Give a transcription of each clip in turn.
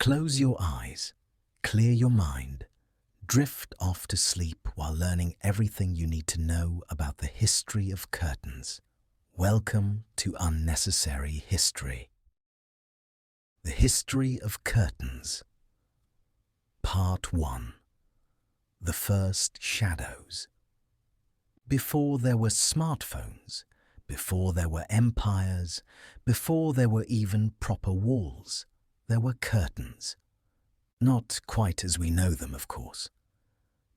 Close your eyes, clear your mind, drift off to sleep while learning everything you need to know about the history of curtains. Welcome to Unnecessary History. The History of Curtains. Part 1. The First Shadows. Before there were smartphones, before there were empires, before there were even proper walls, there were curtains. Not quite as we know them, of course.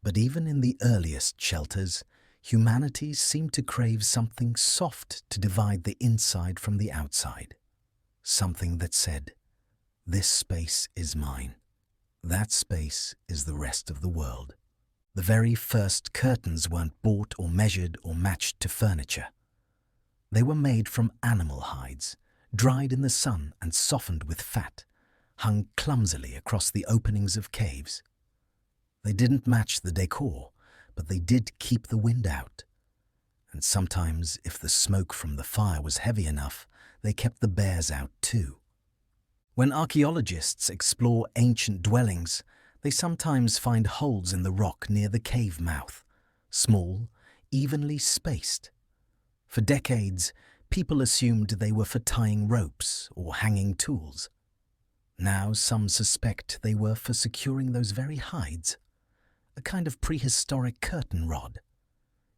But even in the earliest shelters, humanity seemed to crave something soft to divide the inside from the outside. Something that said, "This space is mine. That space is the rest of the world." The very first curtains weren't bought or measured or matched to furniture. They were made from animal hides, dried in the sun and softened with fat, hung clumsily across the openings of caves. They didn't match the decor, but they did keep the wind out. And sometimes, if the smoke from the fire was heavy enough, they kept the bears out too. When archaeologists explore ancient dwellings, they sometimes find holes in the rock near the cave mouth, small, evenly spaced. For decades, people assumed they were for tying ropes or hanging tools. Now some suspect they were for securing those very hides, a kind of prehistoric curtain rod,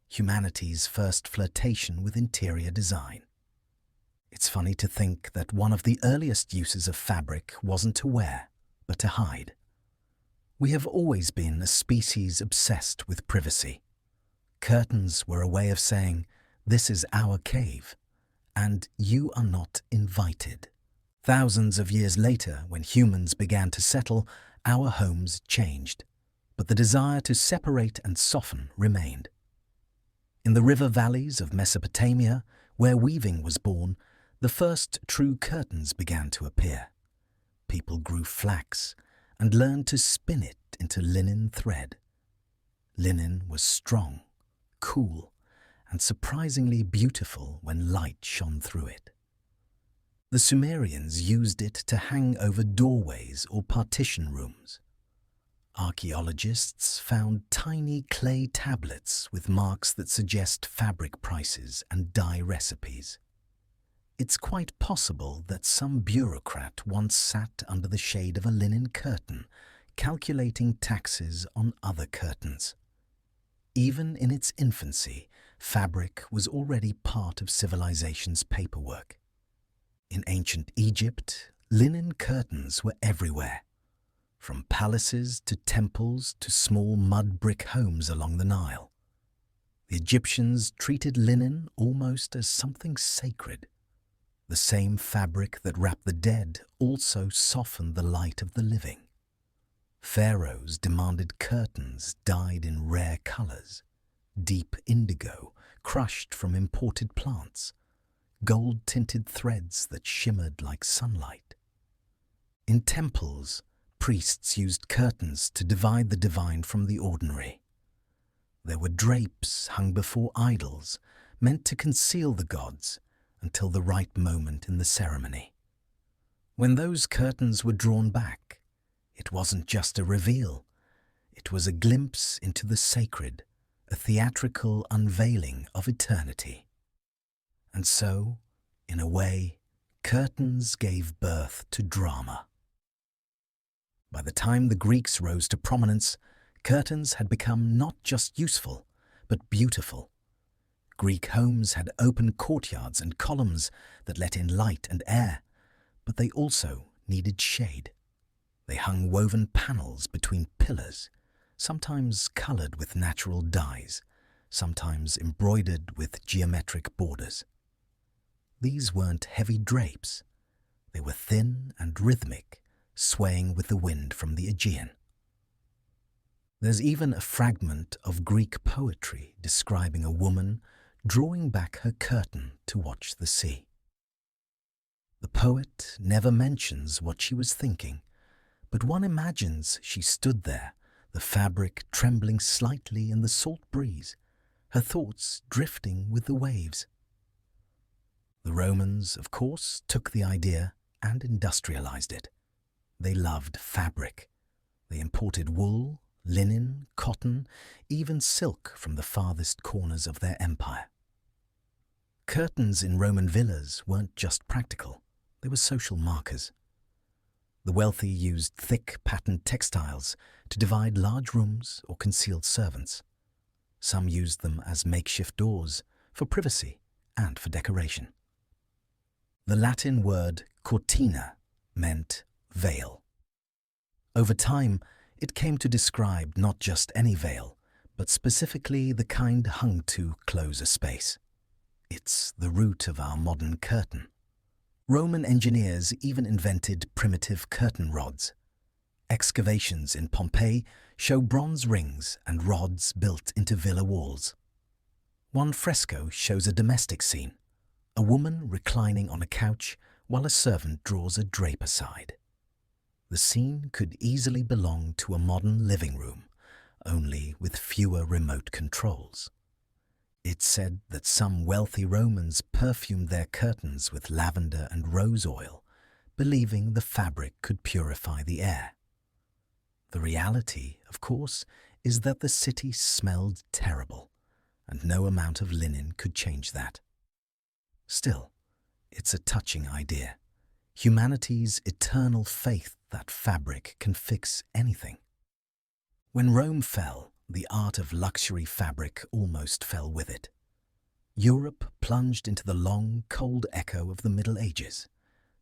humanity's first flirtation with interior design. It's funny to think that one of the earliest uses of fabric wasn't to wear, but to hide. We have always been a species obsessed with privacy. Curtains were a way of saying, "This is our cave, and you are not invited." Thousands of years later, when humans began to settle, our homes changed, but the desire to separate and soften remained. In the river valleys of Mesopotamia, where weaving was born, the first true curtains began to appear. People grew flax and learned to spin it into linen thread. Linen was strong, cool, and surprisingly beautiful when light shone through it. The Sumerians used it to hang over doorways or partition rooms. Archaeologists found tiny clay tablets with marks that suggest fabric prices and dye recipes. It's quite possible that some bureaucrat once sat under the shade of a linen curtain, calculating taxes on other curtains. Even in its infancy, fabric was already part of civilization's paperwork. In ancient Egypt, linen curtains were everywhere, from palaces to temples to small mud brick homes along the Nile. The Egyptians treated linen almost as something sacred. The same fabric that wrapped the dead also softened the light of the living. Pharaohs demanded curtains dyed in rare colors, deep indigo crushed from imported plants, gold-tinted threads that shimmered like sunlight. In temples, priests used curtains to divide the divine from the ordinary. There were drapes hung before idols, meant to conceal the gods until the right moment in the ceremony. When those curtains were drawn back, it wasn't just a reveal. It was a glimpse into the sacred, a theatrical unveiling of eternity. And so, in a way, curtains gave birth to drama. By the time the Greeks rose to prominence, curtains had become not just useful, but beautiful. Greek homes had open courtyards and columns that let in light and air, but they also needed shade. They hung woven panels between pillars, sometimes colored with natural dyes, sometimes embroidered with geometric borders. These weren't heavy drapes. They were thin and rhythmic, swaying with the wind from the Aegean. There's even a fragment of Greek poetry describing a woman drawing back her curtain to watch the sea. The poet never mentions what she was thinking, but one imagines she stood there, the fabric trembling slightly in the salt breeze, her thoughts drifting with the waves. The Romans, of course, took the idea and industrialized it. They loved fabric. They imported wool, linen, cotton, even silk from the farthest corners of their empire. Curtains in Roman villas weren't just practical, they were social markers. The wealthy used thick, patterned textiles to divide large rooms or conceal servants. Some used them as makeshift doors for privacy and for decoration. The Latin word cortina meant veil. Over time, it came to describe not just any veil, but specifically the kind hung to close a space. It's the root of our modern curtain. Roman engineers even invented primitive curtain rods. Excavations in Pompeii show bronze rings and rods built into villa walls. One fresco shows a domestic scene, a woman reclining on a couch while a servant draws a drape aside. The scene could easily belong to a modern living room, only with fewer remote controls. It's said that some wealthy Romans perfumed their curtains with lavender and rose oil, believing the fabric could purify the air. The reality, of course, is that the city smelled terrible, and no amount of linen could change that. Still, it's a touching idea. Humanity's eternal faith that fabric can fix anything. When Rome fell, the art of luxury fabric almost fell with it. Europe plunged into the long, cold echo of the Middle Ages.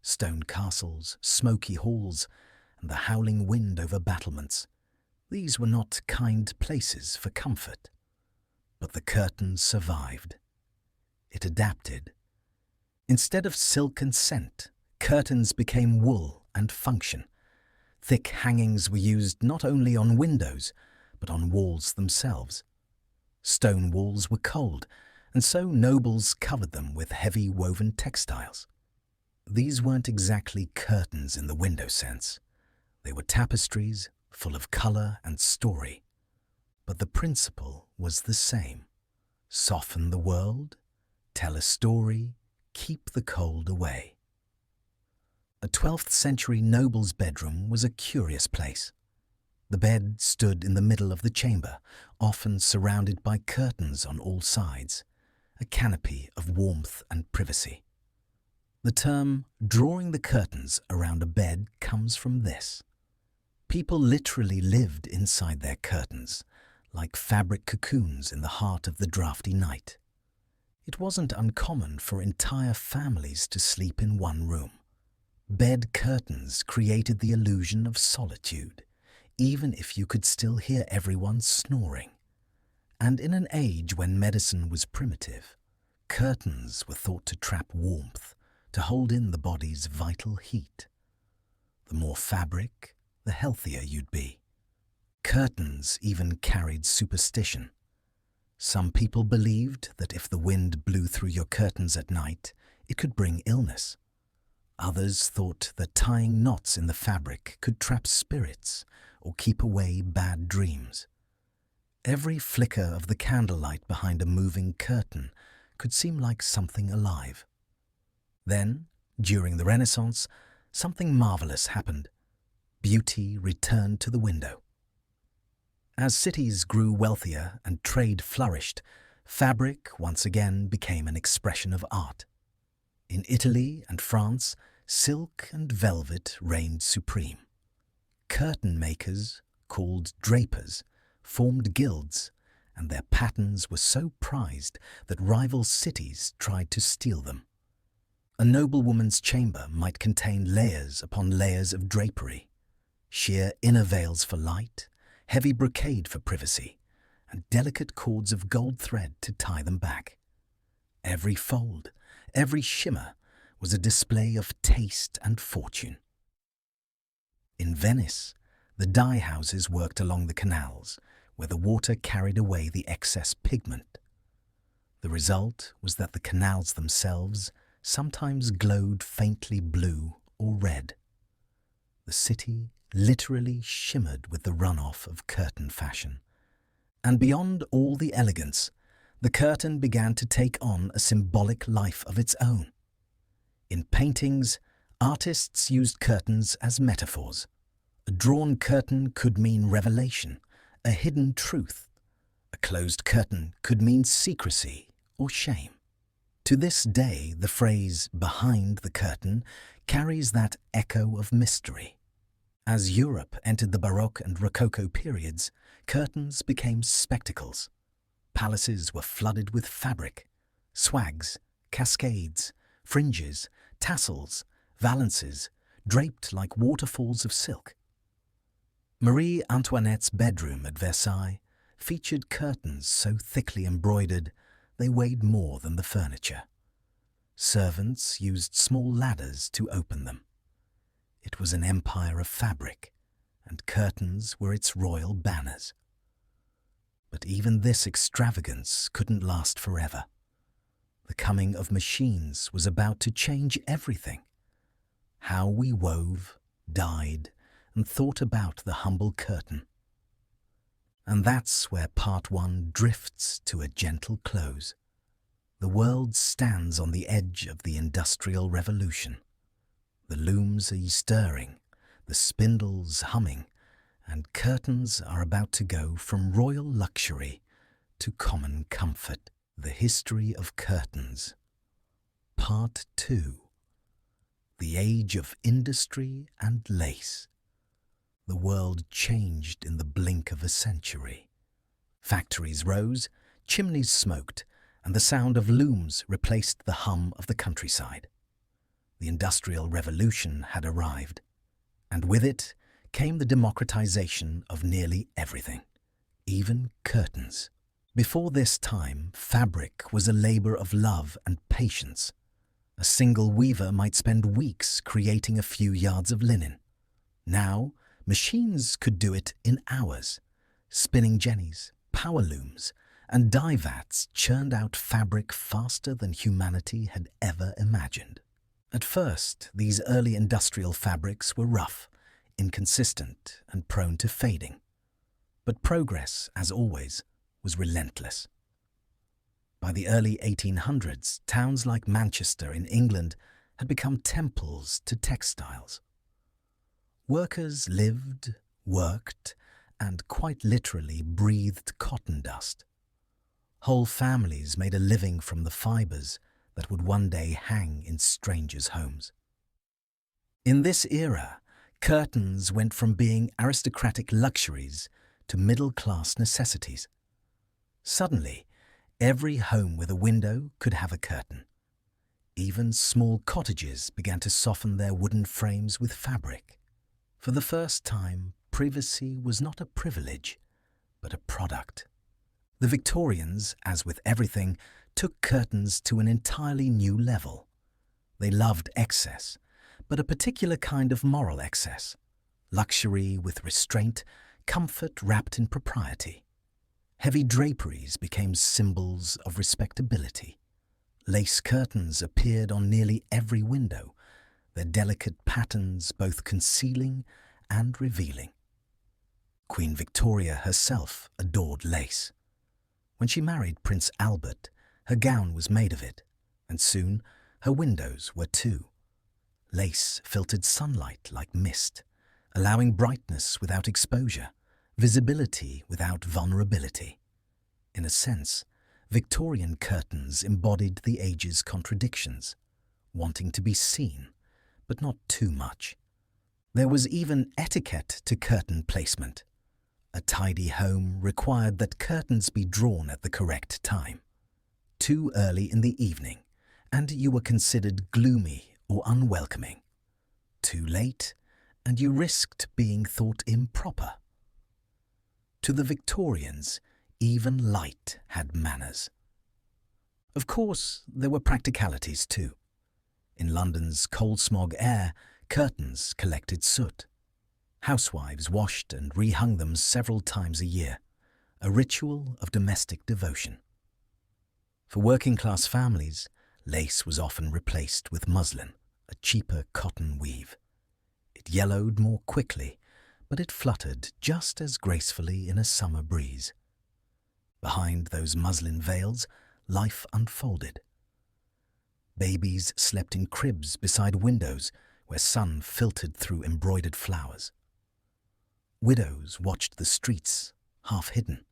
Stone castles, smoky halls, and the howling wind over battlements. These were not kind places for comfort. But the curtain survived. It adapted. Instead of silk and scent, curtains became wool and function. Thick hangings were used not only on windows, but on walls themselves. Stone walls were cold, and so nobles covered them with heavy woven textiles. These weren't exactly curtains in the window sense. They were tapestries full of colour and story. But the principle was the same. Soften the world, tell a story, keep the cold away. A 12th century noble's bedroom was a curious place. The bed stood in the middle of the chamber, often surrounded by curtains on all sides, a canopy of warmth and privacy. The term drawing the curtains around a bed comes from this. People literally lived inside their curtains, like fabric cocoons in the heart of the drafty night. It wasn't uncommon for entire families to sleep in one room. Bed curtains created the illusion of solitude, even if you could still hear everyone snoring. And in an age when medicine was primitive, curtains were thought to trap warmth, to hold in the body's vital heat. The more fabric, the healthier you'd be. Curtains even carried superstition. Some people believed that if the wind blew through your curtains at night, it could bring illness. Others thought that tying knots in the fabric could trap spirits or keep away bad dreams. Every flicker of the candlelight behind a moving curtain could seem like something alive. Then, during the Renaissance, something marvelous happened. Beauty returned to the window. As cities grew wealthier and trade flourished, fabric once again became an expression of art. In Italy and France, silk and velvet reigned supreme. Curtain makers, called drapers, formed guilds, and their patterns were so prized that rival cities tried to steal them. A noblewoman's chamber might contain layers upon layers of drapery, sheer inner veils for light, heavy brocade for privacy, and delicate cords of gold thread to tie them back. Every fold, every shimmer was a display of taste and fortune. In Venice, the dye houses worked along the canals, where the water carried away the excess pigment. The result was that the canals themselves sometimes glowed faintly blue or red. The city literally shimmered with the runoff of curtain fashion. And beyond all the elegance, the curtain began to take on a symbolic life of its own. In paintings, Artists used curtains as metaphors. A drawn curtain could mean revelation, a hidden truth. A closed curtain could mean secrecy or shame. To this day, the phrase "behind the curtain" carries that echo of mystery. As Europe entered the Baroque and Rococo periods, curtains became spectacles. Palaces were flooded with fabric, swags, cascades, fringes, tassels, valances, draped like waterfalls of silk. Marie Antoinette's bedroom at Versailles featured curtains so thickly embroidered they weighed more than the furniture. Servants used small ladders to open them. It was an empire of fabric, and curtains were its royal banners. But even this extravagance couldn't last forever. The coming of machines was about to change everything. How we wove, dyed, and thought about the humble curtain. And that's where part one drifts to a gentle close. The world stands on the edge of the Industrial Revolution. The looms are stirring, the spindles humming, and curtains are about to go from royal luxury to common comfort. The History of Curtains. Part 2. The Age of Industry and Lace. The world changed in the blink of a century. Factories rose, chimneys smoked, and the sound of looms replaced the hum of the countryside. The Industrial Revolution had arrived, and with it came the democratization of nearly everything, even curtains. Before this time, fabric was a labor of love and patience. A single weaver might spend weeks creating a few yards of linen. Now, machines could do it in hours. Spinning jennies, power looms, and dye vats churned out fabric faster than humanity had ever imagined. At first, these early industrial fabrics were rough, inconsistent, and prone to fading. But progress, as always, was relentless. By the early 1800s, towns like Manchester in England had become temples to textiles. Workers lived, worked, and quite literally breathed cotton dust. Whole families made a living from the fibers that would one day hang in strangers' homes. In this era, curtains went from being aristocratic luxuries to middle-class necessities. Suddenly, every home with a window could have a curtain. Even small cottages began to soften their wooden frames with fabric. For the first time, privacy was not a privilege, but a product. The Victorians, as with everything, took curtains to an entirely new level. They loved excess, but a particular kind of moral excess. Luxury with restraint, comfort wrapped in propriety. Heavy draperies became symbols of respectability. Lace curtains appeared on nearly every window, their delicate patterns both concealing and revealing. Queen Victoria herself adored lace. When she married Prince Albert, her gown was made of it, and soon her windows were too. Lace filtered sunlight like mist, allowing brightness without exposure, visibility without vulnerability. In a sense, Victorian curtains embodied the age's contradictions, wanting to be seen, but not too much. There was even etiquette to curtain placement. A tidy home required that curtains be drawn at the correct time. Too early in the evening, and you were considered gloomy or unwelcoming. Too late, and you risked being thought improper. To the Victorians, even light had manners. Of course, there were practicalities too. In London's coal smog air, curtains collected soot. Housewives washed and rehung them several times a year, a ritual of domestic devotion. For working-class families, lace was often replaced with muslin, a cheaper cotton weave. It yellowed more quickly, but it fluttered just as gracefully in a summer breeze. Behind those muslin veils, life unfolded. Babies slept in cribs beside windows, where sun filtered through embroidered flowers. Widows watched the streets, half hidden.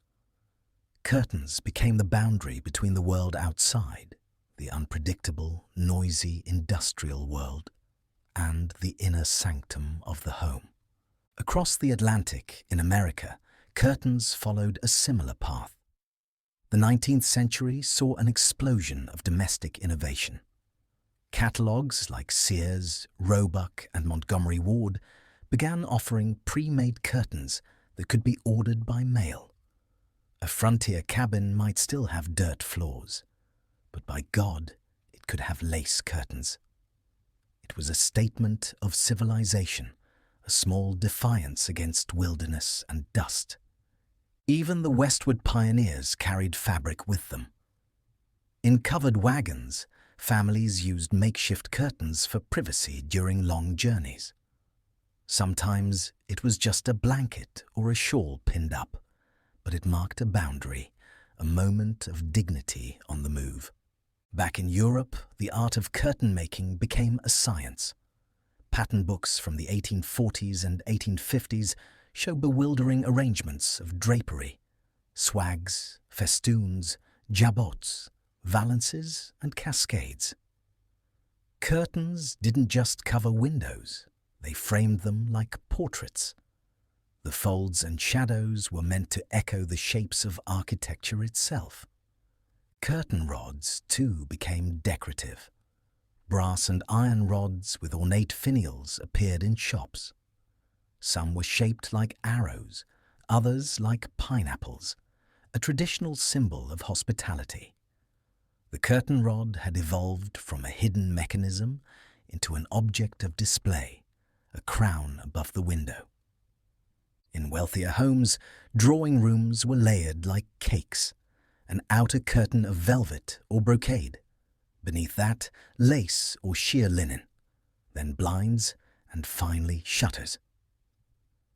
Curtains became the boundary between the world outside, the unpredictable, noisy, industrial world, and the inner sanctum of the home. Across the Atlantic, in America, curtains followed a similar path. The 19th century saw an explosion of domestic innovation. Catalogues like Sears, Roebuck, and Montgomery Ward began offering pre-made curtains that could be ordered by mail. A frontier cabin might still have dirt floors, but by God, it could have lace curtains. It was a statement of civilization, a small defiance against wilderness and dust. Even the westward pioneers carried fabric with them. In covered wagons, families used makeshift curtains for privacy during long journeys. Sometimes it was just a blanket or a shawl pinned up, but it marked a boundary, a moment of dignity on the move. Back in Europe, the art of curtain making became a science. Pattern books from the 1840s and 1850s show bewildering arrangements of drapery, swags, festoons, jabots, valances, and cascades. Curtains didn't just cover windows, they framed them like portraits. The folds and shadows were meant to echo the shapes of architecture itself. Curtain rods, too, became decorative. Brass and iron rods with ornate finials appeared in shops. Some were shaped like arrows, others like pineapples, a traditional symbol of hospitality. The curtain rod had evolved from a hidden mechanism into an object of display, a crown above the window. In wealthier homes, drawing rooms were layered like cakes, an outer curtain of velvet or brocade. Beneath that, lace or sheer linen, then blinds, and finally shutters.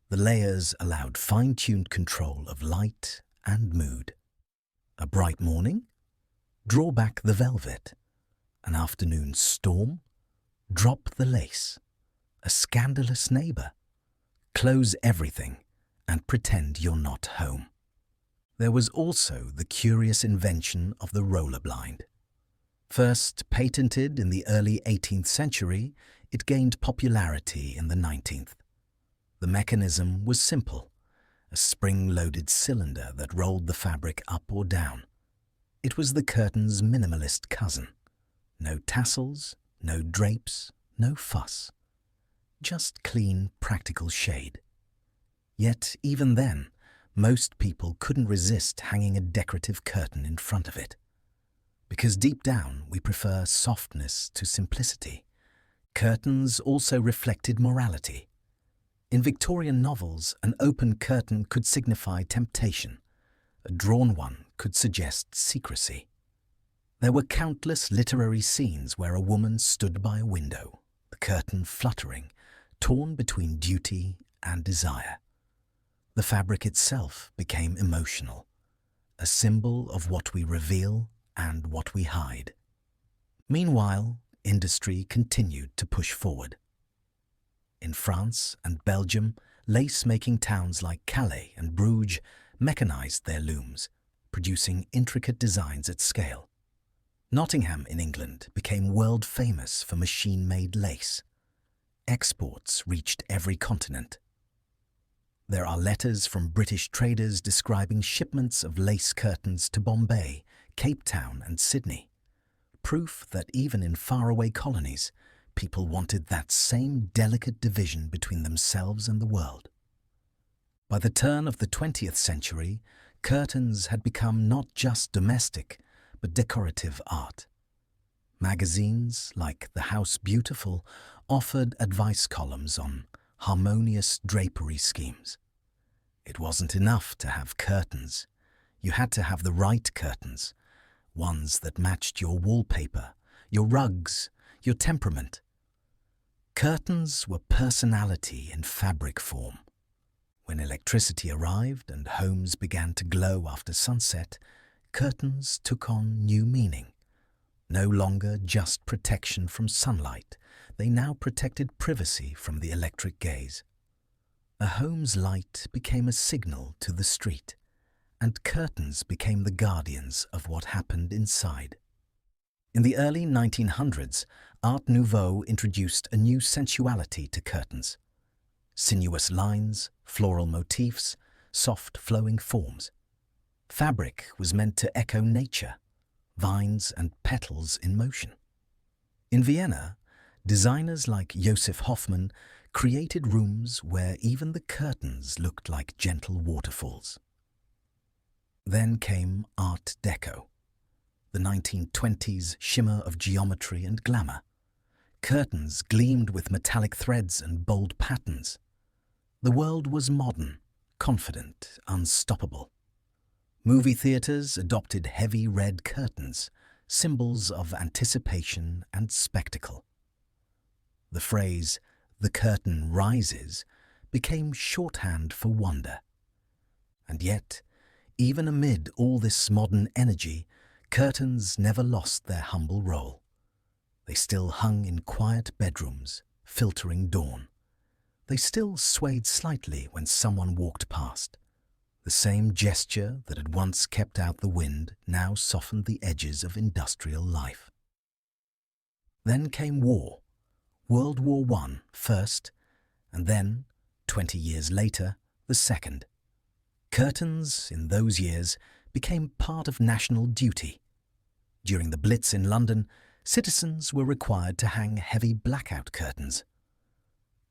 The layers allowed fine-tuned control of light and mood. A bright morning? Draw back the velvet. An afternoon storm? Drop the lace. A scandalous neighbour? Close everything and pretend you're not home. There was also the curious invention of the roller blind. First patented in the early 18th century, it gained popularity in the 19th. The mechanism was simple, a spring-loaded cylinder that rolled the fabric up or down. It was the curtain's minimalist cousin. No tassels, no drapes, no fuss. Just clean, practical shade. Yet, even then, most people couldn't resist hanging a decorative curtain in front of it. Because deep down, we prefer softness to simplicity. Curtains also reflected morality. In Victorian novels, an open curtain could signify temptation. A drawn one could suggest secrecy. There were countless literary scenes where a woman stood by a window, the curtain fluttering, torn between duty and desire. The fabric itself became emotional, a symbol of what we reveal and what we hide. Meanwhile, industry continued to push forward. In France and Belgium, lace-making towns like Calais and Bruges mechanized their looms, producing intricate designs at scale. Nottingham in England became world-famous for machine-made lace. Exports reached every continent. There are letters from British traders describing shipments of lace curtains to Bombay, Cape Town, and Sydney. Proof that even in faraway colonies, people wanted that same delicate division between themselves and the world. By the turn of the 20th century, curtains had become not just domestic, but decorative art. Magazines like The House Beautiful offered advice columns on harmonious drapery schemes. It wasn't enough to have curtains. You had to have the right curtains, ones that matched your wallpaper, your rugs, your temperament. Curtains were personality in fabric form. When electricity arrived and homes began to glow after sunset, curtains took on new meaning. No longer just protection from sunlight, they now protected privacy from the electric gaze. A home's light became a signal to the street, and curtains became the guardians of what happened inside. In the early 1900s, Art Nouveau introduced a new sensuality to curtains. Sinuous lines, floral motifs, soft flowing forms. Fabric was meant to echo nature, vines and petals in motion. In Vienna, designers like Josef Hoffmann created rooms where even the curtains looked like gentle waterfalls. Then came Art Deco, the 1920s shimmer of geometry and glamour. Curtains gleamed with metallic threads and bold patterns. The world was modern, confident, unstoppable. Movie theaters adopted heavy red curtains, symbols of anticipation and spectacle. The phrase, "the curtain rises," became shorthand for wonder. And yet, even amid all this modern energy, curtains never lost their humble role. They still hung in quiet bedrooms, filtering dawn. They still swayed slightly when someone walked past. The same gesture that had once kept out the wind now softened the edges of industrial life. Then came war. World War I first, and then, 20 years later, the second. Curtains, in those years, became part of national duty. During the Blitz in London, citizens were required to hang heavy blackout curtains.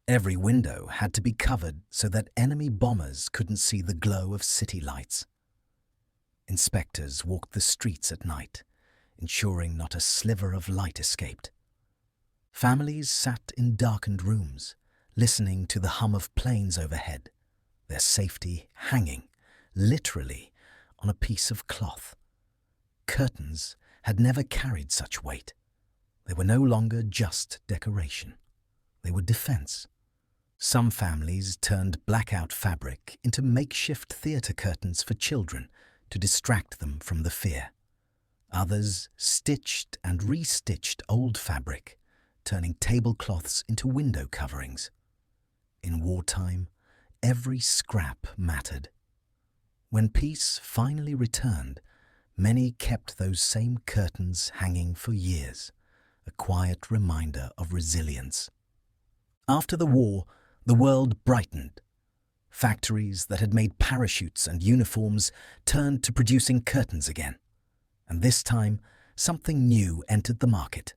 Every window had to be covered so that enemy bombers couldn't see the glow of city lights. Inspectors walked the streets at night, ensuring not a sliver of light escaped. Families sat in darkened rooms, listening to the hum of planes overhead, their safety hanging, literally, on a piece of cloth. Curtains had never carried such weight. They were no longer just decoration. They were defense. Some families turned blackout fabric into makeshift theater curtains for children to distract them from the fear. Others stitched and restitched old fabric, turning tablecloths into window coverings. In wartime, every scrap mattered. When peace finally returned, many kept those same curtains hanging for years, a quiet reminder of resilience. After the war, the world brightened. Factories that had made parachutes and uniforms turned to producing curtains again. And this time, something new entered the market: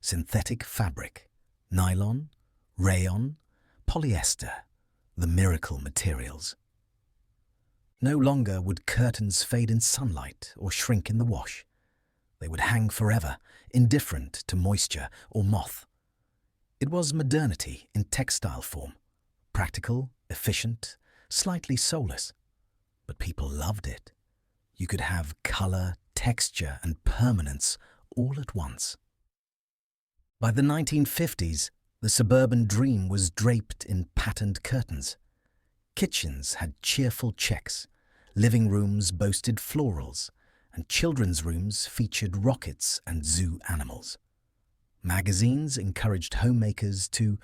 synthetic fabric, nylon, rayon, polyester, the miracle materials. No longer would curtains fade in sunlight or shrink in the wash. They would hang forever, indifferent to moisture or moth. It was modernity in textile form, practical, efficient, slightly soulless. But people loved it. You could have color, texture, and permanence all at once. By the 1950s, the suburban dream was draped in patterned curtains. Kitchens had cheerful checks, living rooms boasted florals, and children's rooms featured rockets and zoo animals. Magazines encouraged homemakers to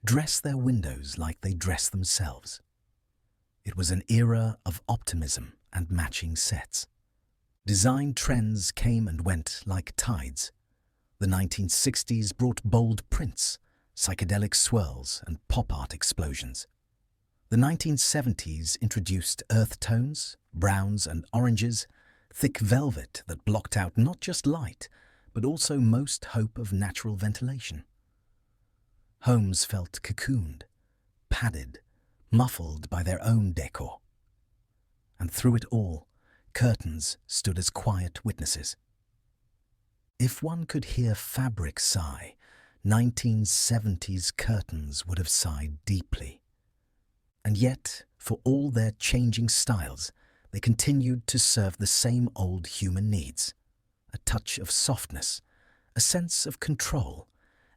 dress their windows like they dress themselves. It was an era of optimism and matching sets. Design trends came and went like tides. The 1960s brought bold prints, psychedelic swirls, and pop art explosions. The 1970s introduced earth tones, browns and oranges, thick velvet that blocked out not just light, but also most hope of natural ventilation. Homes felt cocooned, padded, muffled by their own decor. And through it all, curtains stood as quiet witnesses. If one could hear fabric sigh, 1970s curtains would have sighed deeply. And yet, for all their changing styles, they continued to serve the same old human needs: a touch of softness, a sense of control,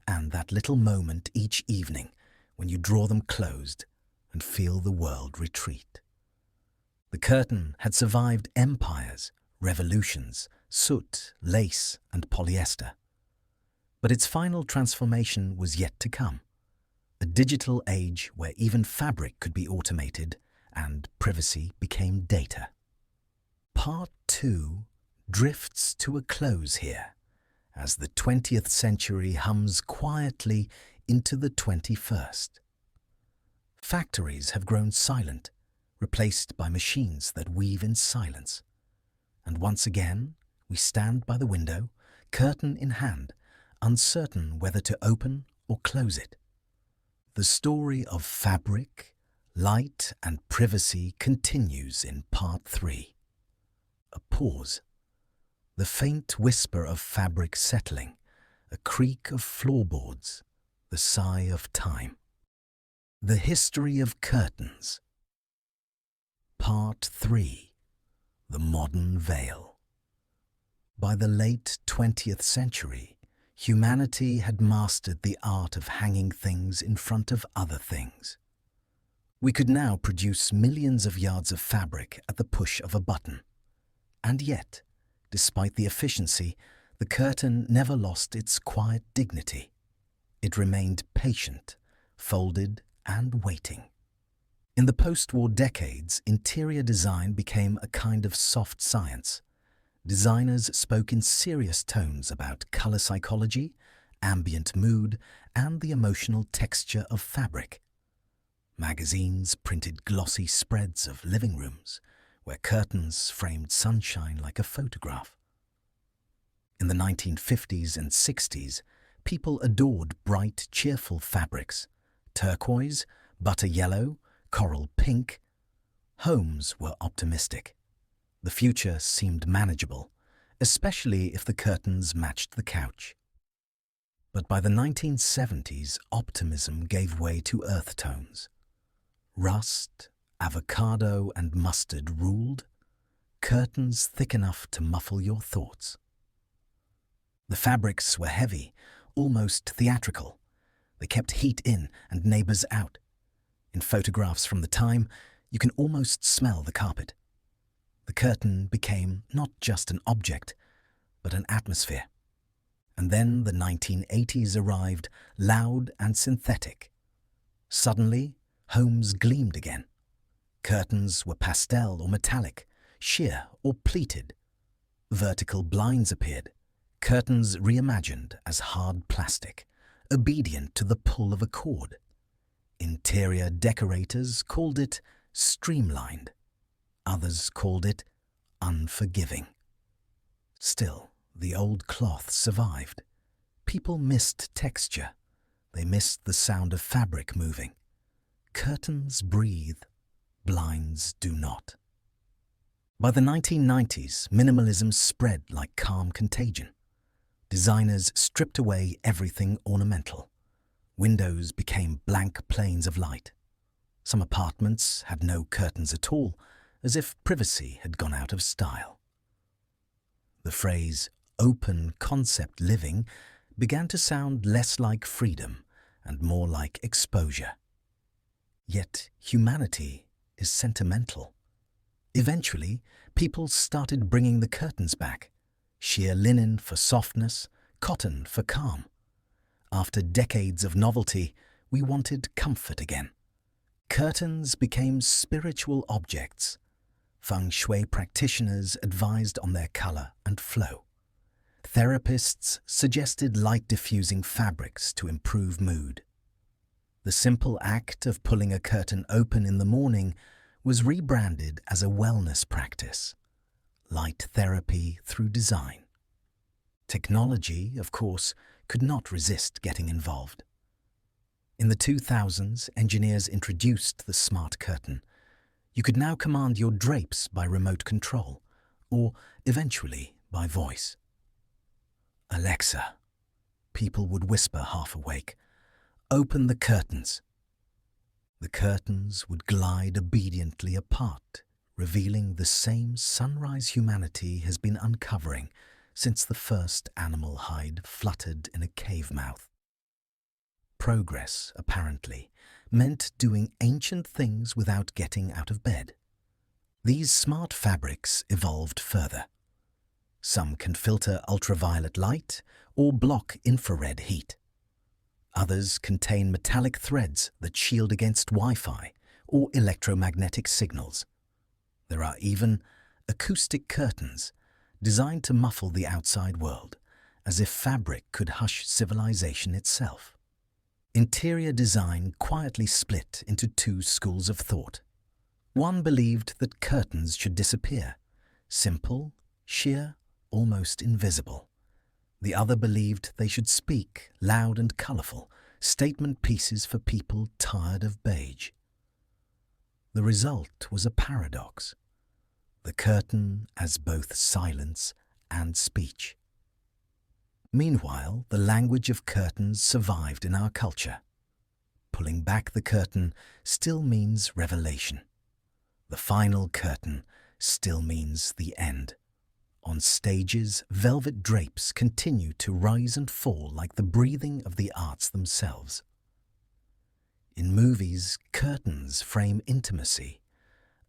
and that little moment each evening when you draw them closed and feel the world retreat. The curtain had survived empires, revolutions, soot, lace, and polyester. But its final transformation was yet to come. A digital age where even fabric could be automated and privacy became data. Part 2 drifts to a close here, as the 20th century hums quietly into the 21st. Factories have grown silent, replaced by machines that weave in silence. And once again, we stand by the window, curtain in hand, uncertain whether to open or close it. The story of fabric, light, and privacy continues in Part 3. A pause. The faint whisper of fabric settling, a creak of floorboards, the sigh of time. The history of curtains. Part 3. The modern veil. By the late 20th century, humanity had mastered the art of hanging things in front of other things. We could now produce millions of yards of fabric at the push of a button. And yet, despite the efficiency, the curtain never lost its quiet dignity. It remained patient, folded, and waiting. In the post-war decades, interior design became a kind of soft science. Designers spoke in serious tones about color psychology, ambient mood, and the emotional texture of fabric. Magazines printed glossy spreads of living rooms, where curtains framed sunshine like a photograph. In the 1950s and 60s, people adored bright, cheerful fabrics: turquoise, butter yellow, coral pink. Homes were optimistic. The future seemed manageable, especially if the curtains matched the couch. But by the 1970s, optimism gave way to earth tones. Rust, avocado, and mustard ruled, curtains thick enough to muffle your thoughts. The fabrics were heavy, almost theatrical. They kept heat in and neighbors out. In photographs from the time, you can almost smell the carpet. The curtain became not just an object, but an atmosphere. And then the 1980s arrived, loud and synthetic. Suddenly, homes gleamed again. Curtains were pastel or metallic, sheer or pleated. Vertical blinds appeared, curtains reimagined as hard plastic, obedient to the pull of a cord. Interior decorators called it streamlined. Others called it unforgiving. Still, the old cloth survived. People missed texture. They missed the sound of fabric moving. Curtains breathe, blinds do not. By the 1990s, minimalism spread like calm contagion. Designers stripped away everything ornamental. Windows became blank planes of light. Some apartments had no curtains at all, as if privacy had gone out of style. The phrase open concept living began to sound less like freedom and more like exposure. Yet humanity is sentimental. Eventually, people started bringing the curtains back. Sheer linen for softness, cotton for calm. After decades of novelty, we wanted comfort again. Curtains became spiritual objects. Feng Shui practitioners advised on their color and flow. Therapists suggested light-diffusing fabrics to improve mood. The simple act of pulling a curtain open in the morning was rebranded as a wellness practice. Light therapy through design. Technology, of course, could not resist getting involved. In the 2000s, engineers introduced the smart curtain. You could now command your drapes by remote control, or eventually by voice. Alexa, people would whisper half awake, open the curtains. The curtains would glide obediently apart, revealing the same sunrise humanity has been uncovering since the first animal hide fluttered in a cave mouth. Progress, apparently, meant doing ancient things without getting out of bed. These smart fabrics evolved further. Some can filter ultraviolet light or block infrared heat. Others contain metallic threads that shield against Wi-Fi or electromagnetic signals. There are even acoustic curtains designed to muffle the outside world, as if fabric could hush civilization itself. Interior design quietly split into two schools of thought. One believed that curtains should disappear, simple, sheer, almost invisible. The other believed they should speak, loud and colourful, statement pieces for people tired of beige. The result was a paradox. The curtain as both silence and speech. Meanwhile, the language of curtains survived in our culture. Pulling back the curtain still means revelation. The final curtain still means the end. On stages, velvet drapes continue to rise and fall like the breathing of the arts themselves. In movies, curtains frame intimacy.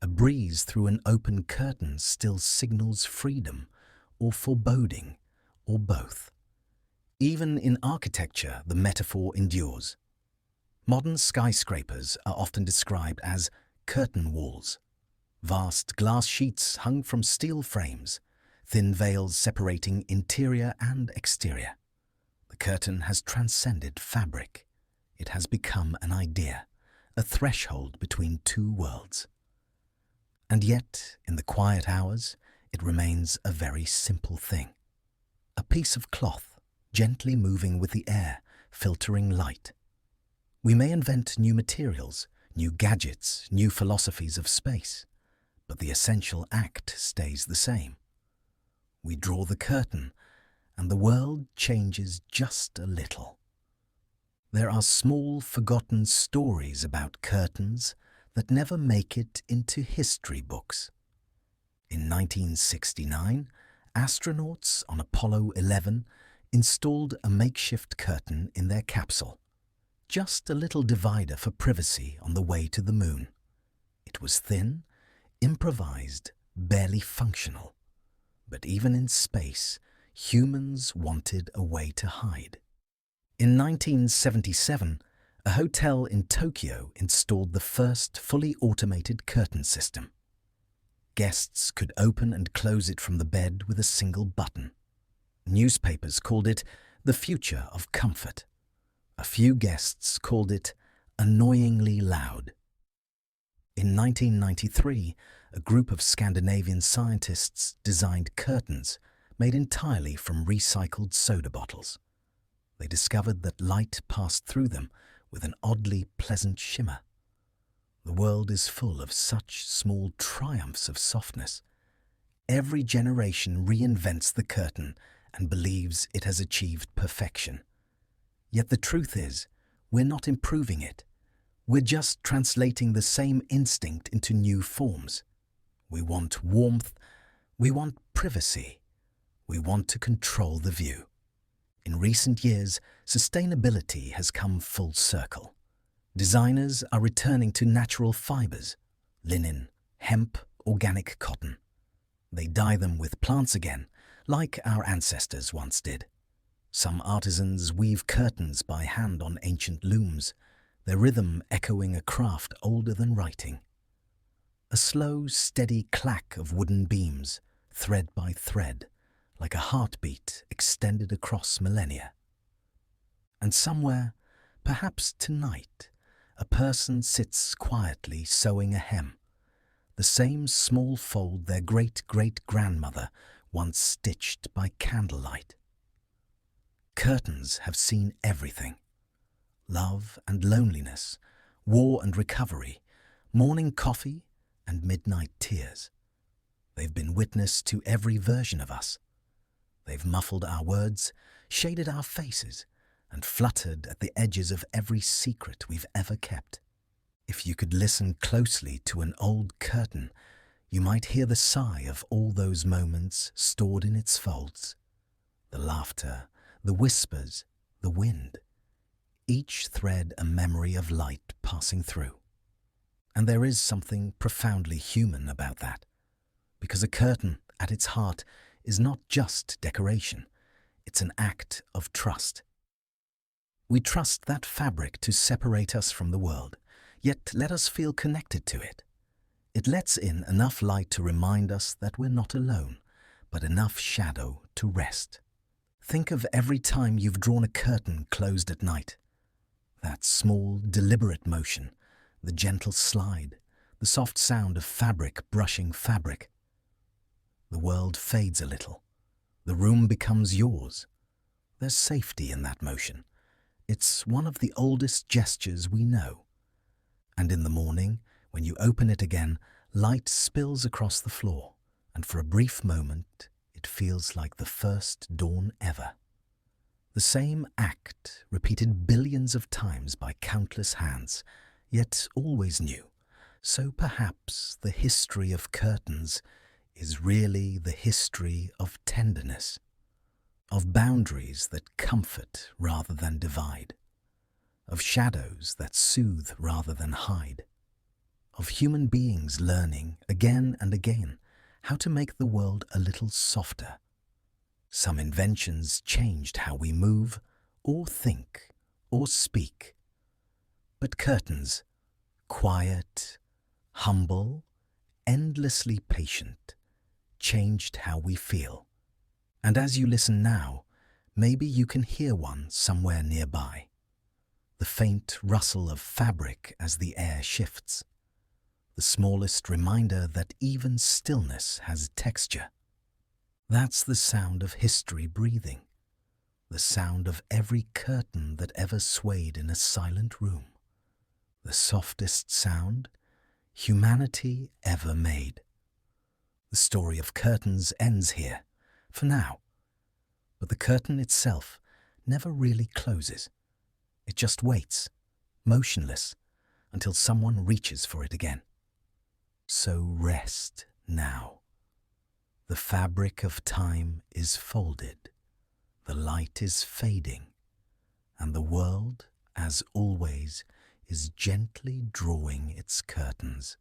A breeze through an open curtain still signals freedom or foreboding, or both. Even in architecture, the metaphor endures. Modern skyscrapers are often described as curtain walls. Vast glass sheets hung from steel frames, thin veils separating interior and exterior. The curtain has transcended fabric. It has become an idea, a threshold between two worlds. And yet, in the quiet hours, it remains a very simple thing. A piece of cloth, gently moving with the air, filtering light. We may invent new materials, new gadgets, new philosophies of space, but the essential act stays the same. We draw the curtain, and the world changes just a little. There are small, forgotten stories about curtains that never make it into history books. In 1969, astronauts on Apollo 11 installed a makeshift curtain in their capsule, just a little divider for privacy on the way to the moon. It was thin, improvised, barely functional. But even in space, humans wanted a way to hide. In 1977, a hotel in Tokyo installed the first fully automated curtain system. Guests could open and close it from the bed with a single button. Newspapers called it the future of comfort. A few guests called it annoyingly loud. In 1993, a group of Scandinavian scientists designed curtains made entirely from recycled soda bottles. They discovered that light passed through them with an oddly pleasant shimmer. The world is full of such small triumphs of softness. Every generation reinvents the curtain and believes it has achieved perfection. Yet the truth is, we're not improving it. We're just translating the same instinct into new forms. We want warmth, we want privacy, we want to control the view. In recent years, sustainability has come full circle. Designers are returning to natural fibers, linen, hemp, organic cotton. They dye them with plants again, like our ancestors once did. Some artisans weave curtains by hand on ancient looms, their rhythm echoing a craft older than writing. A slow, steady clack of wooden beams, thread by thread, like a heartbeat extended across millennia. And somewhere, perhaps tonight, a person sits quietly sewing a hem, the same small fold their great-great-grandmother once stitched by candlelight. Curtains have seen everything. Love and loneliness, war and recovery, morning coffee and midnight tears. They've been witness to every version of us. They've muffled our words, shaded our faces, and fluttered at the edges of every secret we've ever kept. If you could listen closely to an old curtain, you might hear the sigh of all those moments stored in its folds. The laughter, the whispers, the wind. Each thread a memory of light passing through. And there is something profoundly human about that, because a curtain, at its heart, is not just decoration, it's an act of trust. We trust that fabric to separate us from the world, yet let us feel connected to it. It lets in enough light to remind us that we're not alone, but enough shadow to rest. Think of every time you've drawn a curtain closed at night. That small, deliberate motion, the gentle slide, the soft sound of fabric brushing fabric. The world fades a little. The room becomes yours. There's safety in that motion. It's one of the oldest gestures we know. And in the morning, when you open it again, light spills across the floor, and for a brief moment, it feels like the first dawn ever. The same act repeated billions of times by countless hands, yet always new. So perhaps the history of curtains is really the history of tenderness, of boundaries that comfort rather than divide, of shadows that soothe rather than hide, of human beings learning again and again how to make the world a little softer. Some inventions changed how we move, or think, or speak. But curtains, quiet, humble, endlessly patient, changed how we feel. And as you listen now, maybe you can hear one somewhere nearby. The faint rustle of fabric as the air shifts. The smallest reminder that even stillness has texture. That's the sound of history breathing. The sound of every curtain that ever swayed in a silent room. The softest sound humanity ever made. The story of curtains ends here, for now. But the curtain itself never really closes. It just waits, motionless, until someone reaches for it again. So rest now. The fabric of time is folded, the light is fading, and the world, as always, is gently drawing its curtains.